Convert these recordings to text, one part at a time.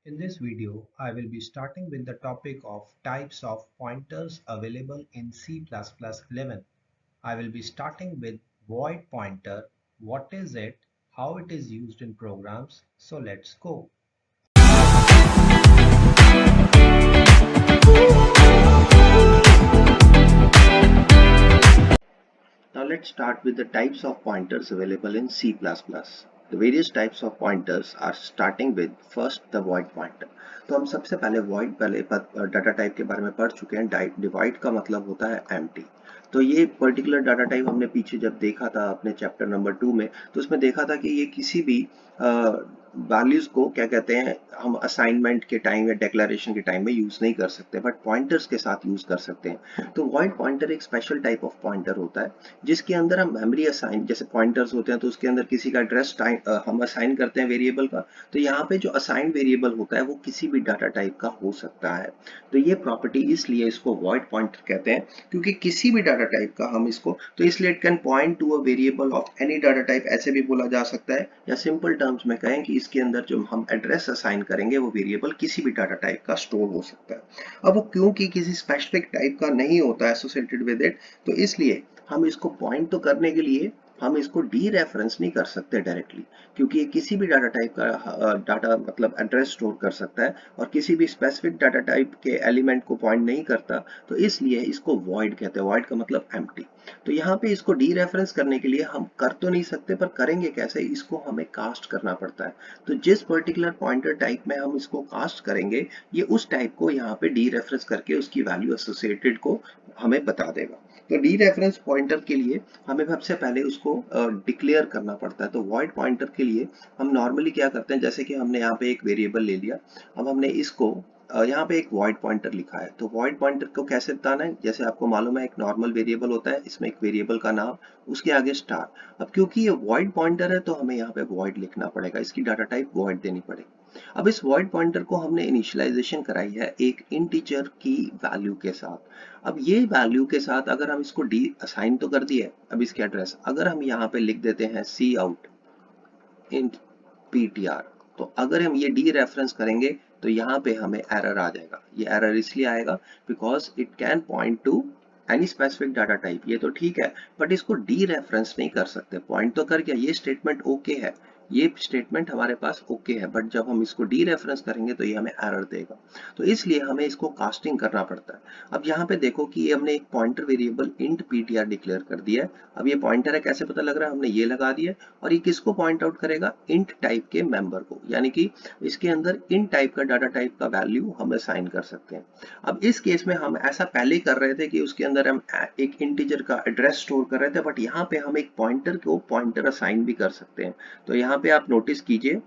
In this video, I will be starting with the topic of types of pointers available in C++11. I will be starting with void pointer. What is it? How it is used in programs? So let's go. Now let's start with the types of pointers available in C++. The various types of pointers are starting with first the void pointer. तो हम सबसे पहले void पहले data type के बारे में पढ़ चुके हैं. डिवाइड का मतलब होता है empty. तो ये पर्टिकुलर डाटा टाइप हमने पीछे जब देखा था अपने चैप्टर नंबर 2 में, तो उसमें देखा था कि ये किसी भी वैल्यूज को क्या कहते हैं, हम असाइनमेंट के टाइम या डिक्लेरेशन के टाइम में यूज नहीं कर सकते, बट पॉइंटर्स के साथ यूज कर सकते हैं. तो वॉइड पॉइंटर एक स्पेशल टाइप ऑफ पॉइंटर होता है जिसके अंदर हम मेमोरी असाइन, जैसे पॉइंटर्स होते हैं तो उसके अंदर किसी का एड्रेस हम असाइन करते हैं वेरिएबल का. तो यहाँ पे जो असाइन वेरिएबल होता है वो किसी भी डाटा टाइप का हो सकता है. तो ये प्रॉपर्टी इसलिए इसको वॉइड पॉइंटर कहते हैं, क्योंकि किसी भी डाटा टाइप का हम इसको, तो इसलिए it can point to a variable of any data type, ऐसे भी बोला जा सकता है, या सिंपल टर्म्स में कहें कि इसके अंदर जो हम एड्रेस असाइन करेंगे वो वेरिएबल किसी भी डाटा टाइप का स्टोर हो सकता है. अब वो क्योंकि किसी स्पेसिफिक टाइप का नहीं होता है एसोसिएटेड विद इट, तो इसलिए हम इसको पॉइंट तो करने के लिए हम इसको डी रेफरेंस नहीं कर सकते डायरेक्टली, क्योंकि ये किसी भी डाटा टाइप का डाटा मतलब एड्रेस स्टोर कर सकता है और किसी भी स्पेसिफिक डाटा टाइप के एलिमेंट को पॉइंट नहीं करता. तो इसलिए इसको वॉइड कहते हैं. वॉइड का मतलब एम्प्टी. तो यहाँ पे इसको डी रेफरेंस करने के लिए हम कर तो नहीं सकते, पर करेंगे कैसे, इसको हमें कास्ट करना पड़ता है. तो जिस पर्टिकुलर पॉइंटर टाइप में हम इसको कास्ट करेंगे, ये उस टाइप को यहाँ पे डी रेफरेंस करके उसकी वैल्यू एसोसिएटेड को हमें बता देगा. तो डी रेफरेंस पॉइंटर के लिए हमें सबसे पहले उसको डिक्लेयर करना पड़ता है. तो वॉइड पॉइंटर के लिए हम नॉर्मली क्या करते हैं, जैसे कि हमने यहाँ पे एक वेरिएबल ले लिया, अब हमने इसको यहाँ पे एक वॉइड पॉइंटर लिखा है. तो वॉइड पॉइंटर को कैसे बताना है, जैसे आपको मालूम है एक नॉर्मल वेरिएबल होता है, इसमें एक वेरिएबल का नाम, उसके आगे स्टार. अब क्योंकि ये वॉइड पॉइंटर है तो हमें यहाँ पे वॉइड लिखना पड़ेगा, इसकी डाटा टाइप वॉइड देनी पड़ेगी. अब इस वॉइड पॉइंटर को हमने इनिशियलाइजेशन कराई है एक इंटीजर की वैल्यू के साथ. अब ये वैल्यू के साथ अगर हम इसको डी असाइन तो कर दिए, अब इसके एड्रेस अगर हम यहाँ पे लिख देते हैं सी आउट इन ptr, तो अगर हम ये डी रेफरेंस करेंगे तो यहाँ पे हमें एरर आ जाएगा. ये एरर इसलिए आएगा because it can point to any specific data type. ये तो ठीक है, बट इसको डी रेफरेंस नहीं कर सकते. पॉइंट तो कर गया, ये स्टेटमेंट ओके है, ये स्टेटमेंट हमारे पास ओके है, बट जब हम इसको डी रेफरेंस करेंगे तो ये हमें एरर देगा. तो इसलिए हमें इसको कास्टिंग करना पड़ता है. अब यहाँ पे देखो कि ये हमने एक pointer variable int ptr declare कर दिया है. अब ये पॉइंटर है, कैसे पता लग रहा है, हमने ये लगा दिया. और ये किसको पॉइंट आउट करेगा, इंट टाइप के मेंबर को, यानी कि इसके अंदर इंट टाइप का डाटा टाइप का वैल्यू हम असाइन कर सकते हैं. अब इस केस में हम ऐसा पहले कर रहे थे कि उसके अंदर हम एक इंटीजर का एड्रेस स्टोर कर रहे थे, बट यहाँ पे हम एक पॉइंटर को पॉइंटर असाइन भी कर सकते हैं. तो यहाँ पे आप नोटिस कीजिए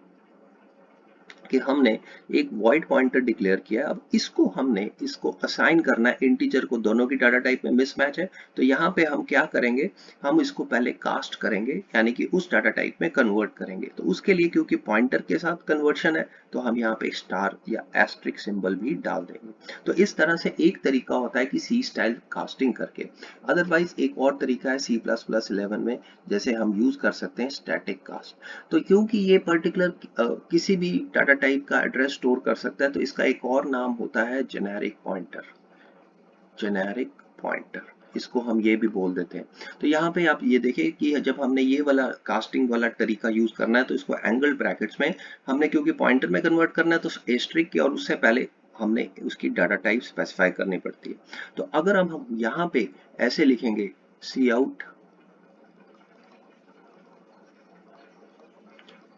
कि हमने एक वॉइड पॉइंटर डिक्लेयर किया. अब इसको हमने इसको असाइन करना है इंटीजर को, दोनों की डाटा टाइप में मिसमैच है. तो यहाँ पे हम क्या करेंगे, हम इसको पहले कास्ट करेंगे, यानी कि उस डाटा टाइप में कन्वर्ट करेंगे. तो उसके लिए क्योंकि पॉइंटर के साथ कन्वर्शन है, तो हम यहाँ पे स्टार या एस्ट्रिक सिंबल भी डाल देंगे. तो इस तरह से एक तरीका होता है कि सी स्टाइल कास्टिंग करके. अदरवाइज एक और तरीका है C++11 में, जैसे हम यूज कर सकते हैं स्टैटिक कास्ट. तो क्योंकि ये पर्टिकुलर किसी भी डाटा टाइप का एड्रेस स्टोर कर सकता है, तो इसका एक और नाम होता है जेनेरिक पॉइंटर. जेनेरिक पॉइंटर, इसको हम ये भी बोल देते हैं. तो यहाँ पे आप ये देखिए कि जब हमने ये वाला कास्टिंग वाला तरीका यूज करना है, तो इसको एंगल ब्रैकेट्स में हमने, क्योंकि पॉइंटर में कन्वर्ट करना है, तो एस्ट्रिक की और उससे पहले हमने उसकी डाटा टाइप स्पेसिफाई करनी पड़ती है. तो अगर हम यहाँ पे ऐसे लिखेंगे सी आउट,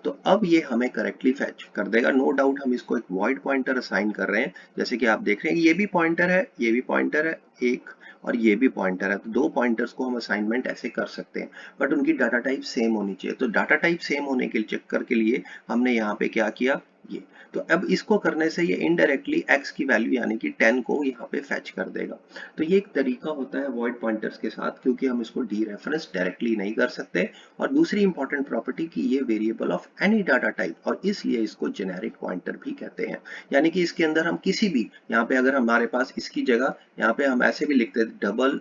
तो अब ये हमें करेक्टली फैच कर देगा. नो डाउट हम इसको एक वॉइड पॉइंटर असाइन कर रहे हैं, जैसे कि आप देख रहे हैं ये भी पॉइंटर है, ये भी पॉइंटर है एक, और ये भी पॉइंटर है. तो दो पॉइंटर्स को हम असाइनमेंट ऐसे कर सकते हैं, बट उनकी डाटा टाइप सेम होनी चाहिए. तो डाटा टाइप सेम होने के चक्कर के लिए हमने यहाँ पे क्या किया, ये. तो अब इसको करने से ये इनडायरेक्टली x की वैल्यू यानी कि 10 को यहाँ पे फैच कर देगा. तो ये एक तरीका होता है वॉइड पॉइंटर्स के साथ, क्योंकि हम इसको डी रेफरेंस डायरेक्टली नहीं कर सकते. और दूसरी इंपॉर्टेंट प्रॉपर्टी कि ये variable of any data type, और इसलिए इसको जेनेरिक पॉइंटर भी कहते हैं. यानी कि इसके अंदर हम किसी भी, यहाँ पे अगर हमारे पास इसकी जगह यहाँ पे हम ऐसे भी लिखते हैं double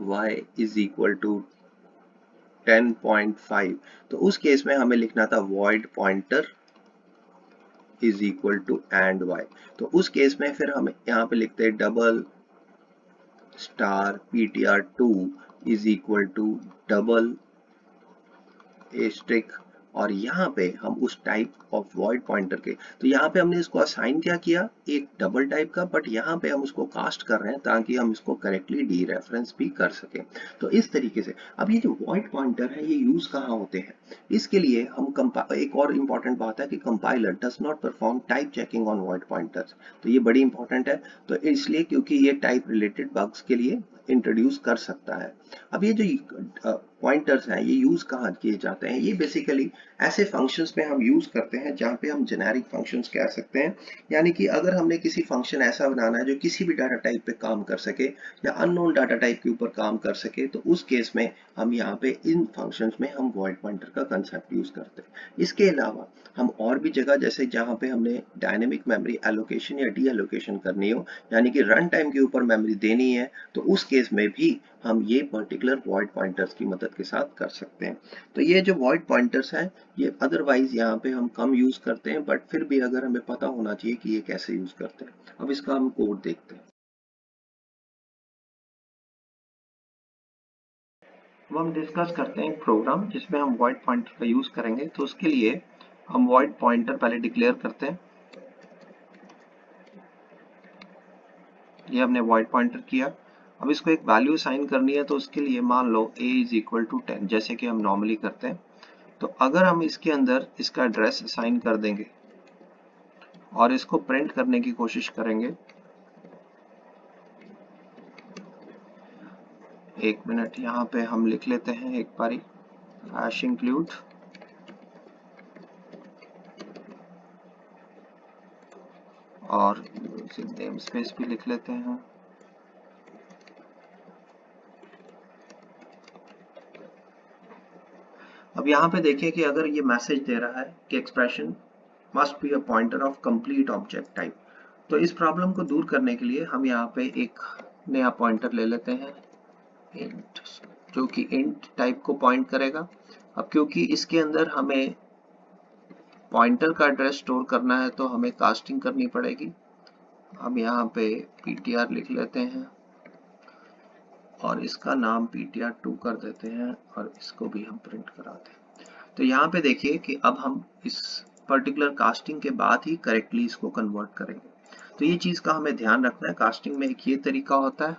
y is equal to 10.5, तो उस केस में हमें लिखना था void pointer is equal to and y. तो उस केस में फिर हम यहाँ पे लिखते हैं double star ptr2 is equal to double asterisk, और यहाँ पे हम उस टाइप ऑफ वॉइड पॉइंटर के, तो यहाँ पे हमने इसको असाइन क्या किया, एक डबल टाइप का, बट यहाँ पे हम उसको कास्ट कर रहे हैं ताकि हम इसको करेक्टली डी रेफरेंस भी कर सकें। तो इस तरीके से अब ये जो वॉइड पॉइंटर है ये यूज कहाँ होते हैं, इसके लिए हम एक और इम्पॉर्टेंट बात है कि compiler does not perform type checking on void pointers. तो ये बड़ी इंपॉर्टेंट है, तो इसलिए क्योंकि ये टाइप रिलेटेड बग्स के लिए इंट्रोड्यूस कर सकता है। अब ये जो पॉइंटर्स हैं ये यूज कहाँ किए जाते हैं, ये बेसिकली ऐसे फंक्शंस में हम यूज करते हैं जहाँ पे हम जेनेरिक फंक्शंस कह सकते हैं, यानी कि अगर हमने किसी फंक्शन ऐसा बनाना है जो किसी भी डाटा टाइप पे काम कर सके या अननोन डाटा टाइप के ऊपर काम कर सके, तो उस केस में हम यहाँ पे इन फंक्शंस में हम वॉइड पॉइंटर का कंसेप्ट यूज करते हैं। इसके अलावा हम और भी जगह, जैसे जहाँ पे हमने डायनेमिक मेमोरी एलोकेशन या डी एलोकेशन करनी हो, यानी कि रन टाइम के ऊपर मेमोरी देनी है, तो उस केस में भी हम ये पर्टिकुलर वॉइड पॉइंटर्स की मदद के साथ कर सकते हैं। तो ये जो वॉइड पॉइंटर्स हैं ये अदरवाइज यहाँ पे हम कम यूज करते हैं, बट फिर भी अगर हमें पता होना चाहिए कि ये कैसे यूज करते हैं। अब इसका हम कोड देखते हैं। अब हम डिस्कस करते हैं एक प्रोग्राम जिसमें हम वॉइड पॉइंटर का यूज करेंगे। तो उसके लिए हम वॉइड पॉइंटर पहले डिक्लेयर करते हैं। ये हमने वॉइड पॉइंटर किया। अब इसको एक वैल्यू असाइन करनी है, तो उसके लिए मान लो a इज इक्वल टू 10, जैसे कि हम नॉर्मली करते हैं। तो अगर हम इसके अंदर इसका एड्रेस असाइन कर देंगे और इसको प्रिंट करने की कोशिश करेंगे, एक मिनट यहाँ पे हम लिख लेते हैं एक बारी हैश इंक्लूड, और नेम स्पेस भी लिख लेते हैं। अब यहाँ पे देखिए कि अगर ये मैसेज दे रहा है कि expression must be a pointer of complete object type, तो इस प्रॉब्लम को दूर करने के लिए हम यहाँ पे एक नया पॉइंटर ले लेते हैं इंट, जो कि इंट टाइप को पॉइंट करेगा। अब क्योंकि इसके अंदर हमें पॉइंटर का एड्रेस स्टोर करना है तो हमें कास्टिंग करनी पड़ेगी। हम यहाँ पे ptr लिख लेते हैं और इसका नाम ptr2 कर देते हैं और इसको भी हम प्रिंट कराते हैं। तो यहाँ पे देखिए कि अब हम इस पर्टिकुलर कास्टिंग के बाद ही करेक्टली इसको कन्वर्ट करेंगे। तो ये चीज का हमें ध्यान रखना है। कास्टिंग में एक ये तरीका होता है,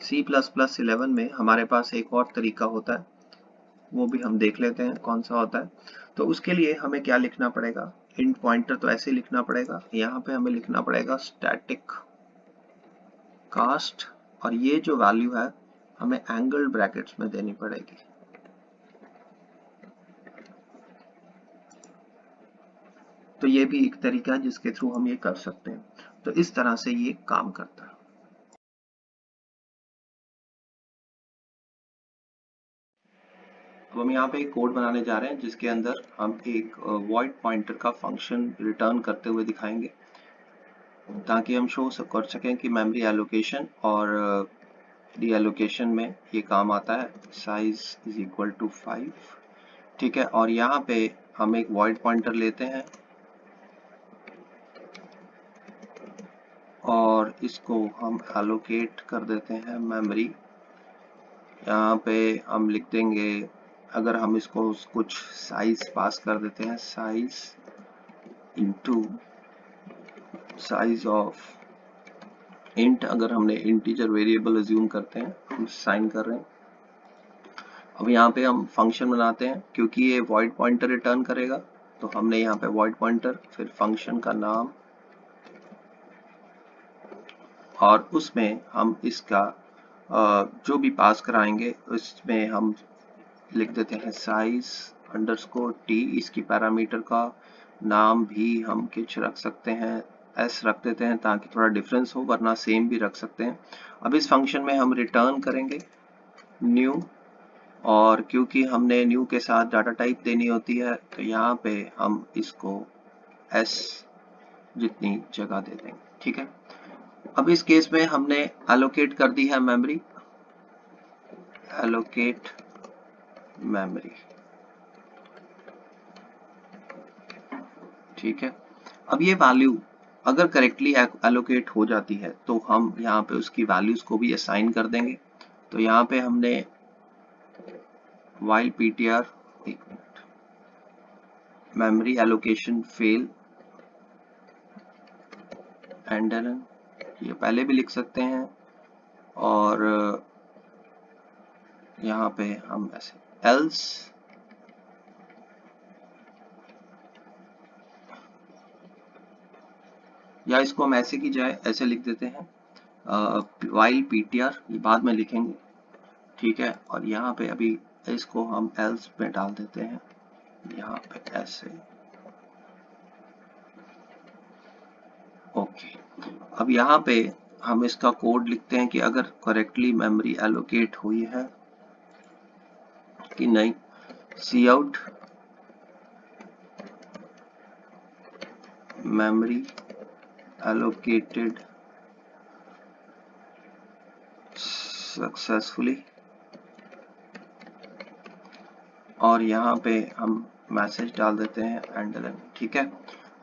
C++11 में हमारे पास एक और तरीका होता है, वो भी हम देख लेते हैं कौन सा होता है। तो उसके लिए हमें क्या लिखना पड़ेगा, इंट पॉइंटर तो ऐसे लिखना पड़ेगा, यहाँ पे हमें लिखना पड़ेगा स्टैटिक कास्ट, और ये जो वैल्यू है हमें एंगल ब्रैकेट्स में देनी पड़ेगी। तो ये भी एक तरीका है जिसके थ्रू हम ये कर सकते हैं। तो इस तरह से ये काम करता है। अब हम यहाँ पे एक कोड बनाने जा रहे हैं जिसके अंदर हम एक वॉइड पॉइंटर का फंक्शन रिटर्न करते हुए दिखाएंगे, ताकि हम शो कर सकें कि मेमोरी एलोकेशन और डी एलोकेशन में ये काम आता है। साइज इज इक्वल टू 5, ठीक है। और यहाँ पे हम एक वॉइड पॉइंटर लेते हैं और इसको हम एलोकेट कर देते हैं मेमोरी। यहाँ पे हम लिख देंगे, अगर हम इसको कुछ साइज पास कर देते हैं, size into size of int, अगर हमने इंटीजर वेरिएबल अज्यूम करते हैं, हम साइन कर रहे हैं। अब यहाँ पे हम फंक्शन बनाते हैं, क्योंकि ये वॉइड पॉइंटर रिटर्न करेगा तो हमने यहाँ पे वॉइड पॉइंटर, फिर फंक्शन का नाम, और उसमें हम इसका जो भी पास कराएंगे उसमें हम लिख देते हैं साइज अंडरस्कोर टी। इसकी पैरामीटर का नाम भी हम कुछ रख सकते हैं, एस रख देते हैं ताकि थोड़ा डिफरेंस हो, वरना सेम भी रख सकते हैं। अब इस फंक्शन में हम रिटर्न करेंगे न्यू, और क्योंकि हमने न्यू के साथ डाटा टाइप देनी होती है तो यहाँ पे हम इसको एस जितनी जगह दे देंगे, ठीक है। अब इस केस में हमने एलोकेट कर दी है मेमोरी, एलोकेट मेमोरी। ठीक है। अब ये वैल्यू अगर करेक्टली एलोकेट हो जाती है तो हम यहाँ पे उसकी वैल्यूज को भी असाइन कर देंगे। तो यहाँ पे हमने while ptr, एक minute, memory allocation fail and ये पहले भी लिख सकते हैं, और यहाँ पे हम ऐसे else या इसको हम ऐसे की जाए ऐसे लिख देते हैं while ptr, ये बाद में लिखेंगे, ठीक है। और यहाँ पे अभी इसको हम else में डाल देते हैं, यहाँ पे ऐसे, ओके। अब यहाँ पे हम इसका कोड लिखते हैं कि अगर करेक्टली मेमोरी एलोकेट हुई है कि नहीं, सी आउट मेमोरी एलोकेटेड सक्सेसफुली, और यहाँ पे हम मैसेज डाल देते हैं एंडलन, ठीक है।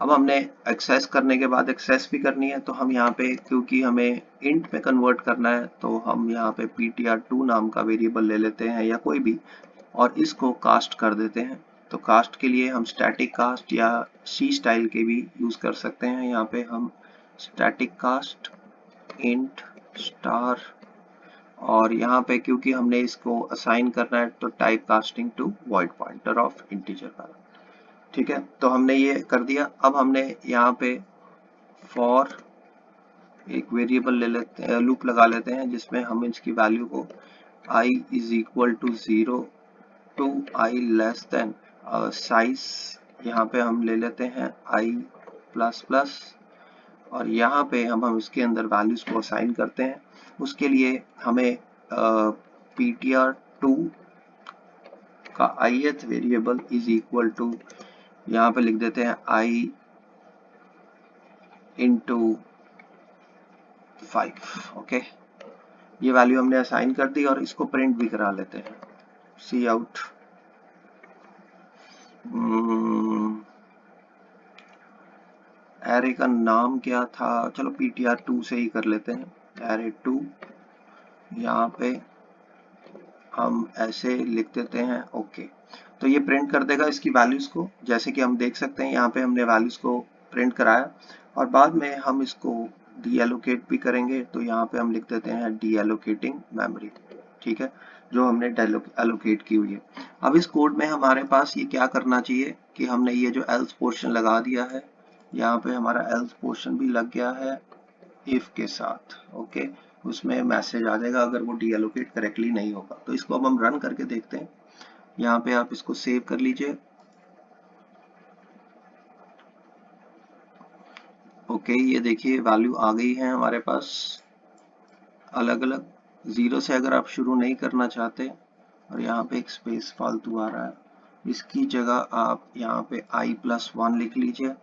अब हमने एक्सेस करने के बाद एक्सेस भी करनी है, तो हम यहाँ पे क्योंकि हमें इंट में कन्वर्ट करना है तो हम यहाँ पे ptr2 नाम का वेरिएबल ले लेते हैं या कोई भी, और इसको कास्ट कर देते हैं। तो कास्ट के लिए हम स्टैटिक कास्ट या सी स्टाइल के भी यूज कर सकते हैं। यहाँ पे हम स्टैटिक कास्ट इंट स्टार, और यहाँ पे क्योंकि हमने इसको असाइन करना है तो type casting to void pointer of integer value, ठीक है। तो हमने ये कर दिया। अब हमने यहाँ पे फॉर एक वेरिएबल ले लेते हैं, लूप लगा लेते हैं जिसमें हम इसकी वैल्यू को i is equal to 0 to i less than size, यहाँ पे हम ले लेते हैं i प्लस प्लस, और यहाँ पे हम इसके अंदर वैल्यूज को असाइन करते हैं। उसके लिए हमें ptr2 का ith variable is equal to, यहाँ पे लिख देते हैं i इंटू 5, ओके। ये वैल्यू हमने असाइन कर दी, और इसको प्रिंट भी करा लेते हैं, सी आउट एरे का नाम क्या था, चलो ptr2 से ही कर लेते हैं, array2। यहाँ पे हम ऐसे लिख देते हैं, ओके। तो ये प्रिंट कर देगा इसकी वैल्यूज को, जैसे कि हम देख सकते हैं यहाँ पे हमने वैल्यूज को प्रिंट कराया, और बाद में हम इसको डी एलोकेट भी करेंगे। तो यहाँ पे हम लिख देते हैं डी एलोकेटिंग मेमोरी, ठीक है, जो हमने एलोकेट की हुई है। अब इस कोड में हमारे पास ये क्या करना चाहिए कि हमने ये जो एल्स पोर्शन लगा दिया है, यहाँ पे हमारा एल्स पोर्शन भी लग गया है इफ के साथ, ओके। उसमें मैसेज आ जाएगा अगर वो डी एलोकेट करेक्टली नहीं होगा। तो इसको अब हम रन करके देखते हैं। यहाँ पे आप इसको सेव कर लीजिए, ओके। ये देखिए वैल्यू आ गई है हमारे पास अलग अलग, जीरो से अगर आप शुरू नहीं करना चाहते, और यहाँ पे एक स्पेस फालतू आ रहा है, इसकी जगह आप यहाँ पे i+1 लिख लीजिए,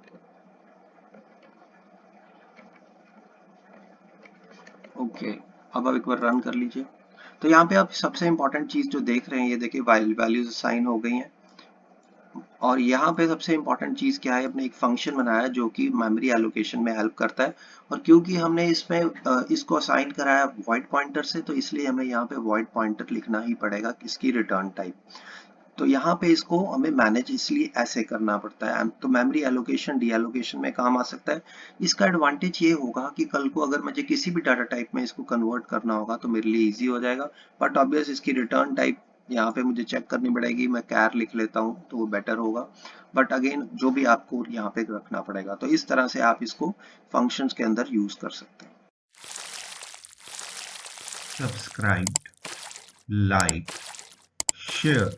ओके। अब आप एक बार रन कर लीजिए। तो यहाँ पे आप सबसे इंपॉर्टेंट चीज जो देख रहे हैं, ये देखिए वैल्यूज असाइन हो गई हैं, और यहाँ पे सबसे इंपॉर्टेंट चीज क्या है, अपने एक फंक्शन बनाया जो कि मेमोरी एलोकेशन में हेल्प करता है। और क्योंकि हमने इसमें इसको असाइन कराया वॉइड पॉइंटर से, तो इसलिए हमें यहाँ पे वॉइड पॉइंटर लिखना ही पड़ेगा इसकी रिटर्न टाइप। तो यहाँ पे इसको हमें मैनेज इसलिए ऐसे करना पड़ता है। तो मेमोरी एलोकेशन डी एलोकेशन में काम आ सकता है। इसका एडवांटेज ये होगा कि कल को अगर मुझे किसी भी डाटा टाइप में इसको कन्वर्ट करना होगा तो मेरे लिए इजी हो जाएगा। बट ऑब्वियस इसकी रिटर्न टाइप यहाँ पे मुझे चेक करनी पड़ेगी, मैं कैर लिख लेता हूँ तो वो बेटर होगा। बट अगेन जो भी आपको यहाँ पे रखना पड़ेगा, तो इस तरह से आप इसको फंक्शंस के अंदर यूज कर सकते हैं। Subscribe, like, share